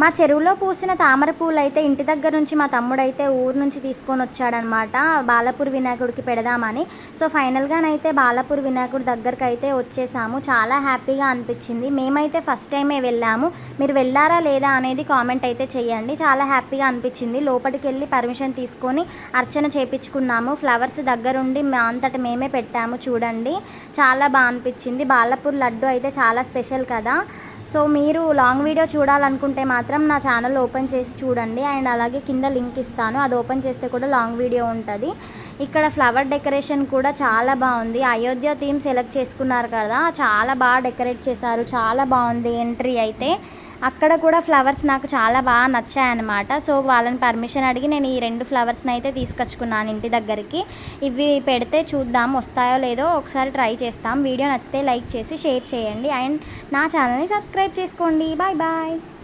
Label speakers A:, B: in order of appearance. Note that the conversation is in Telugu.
A: మా చెరువులో పూసిన తామర పూలు అయితే ఇంటి దగ్గర నుంచి మా తమ్ముడైతే ఊరు నుంచి తీసుకొని వచ్చాడనమాట, బాలాపూర్ వినాయకుడికి పెడదామని. సో ఫైనల్గానైతే బాలాపూర్ వినాయకుడి దగ్గరికి అయితే వచ్చేసాము. చాలా హ్యాపీగా అనిపించింది. మేమైతే ఫస్ట్ టైమే వెళ్ళాము. మీరు వెళ్ళారా లేదా అనేది కామెంట్ అయితే చేయండి. చాలా హ్యాపీగా అనిపించింది. లోపలికి వెళ్ళి పర్మిషన్ తీసుకొని అర్చన చేయించుకున్నాము. ఫ్లవర్స్ దగ్గరుండి అంతట మేమే పెట్టాము. చూడండి, చాలా బాగా అనిపించింది. బాలాపూర్ లడ్డు అయితే చాలా స్పెషల్ కదా. సో మీరు లాంగ్ వీడియో చూడాలనుకుంటే మాత్రం నా ఛానల్ ఓపెన్ చేసి చూడండి. అండ్ అలాగే కింద లింక్ ఇస్తాను, అది ఓపెన్ చేస్తే కూడా లాంగ్ వీడియో ఉంటుంది. ఇక్కడ ఫ్లవర్ డెకరేషన్ కూడా చాలా బాగుంది. అయోధ్య థీమ్ సెలెక్ట్ చేసుకున్నారు కదా, చాలా బాగా డెకరేట్ చేశారు. చాలా బాగుంది ఎంట్రీ అయితే. అక్కడ కూడా ఫ్లవర్స్ నాకు చాలా బాగా నచ్చాయన్నమాట. సో వాళ్ళని పర్మిషన్ అడిగి నేను ఈ 2 ఫ్లవర్స్ని అయితే తీసుకొచ్చుకున్నాను ఇంటి దగ్గరికి. ఇవి పెడితే చూద్దాం వస్తాయో లేదో, ఒకసారి ట్రై చేస్తాం. వీడియో నచ్చితే లైక్ చేసి షేర్ చేయండి అండ్ నా ఛానల్ని సబ్స్క్రైబ్ చేసుకోండి. Bye bye.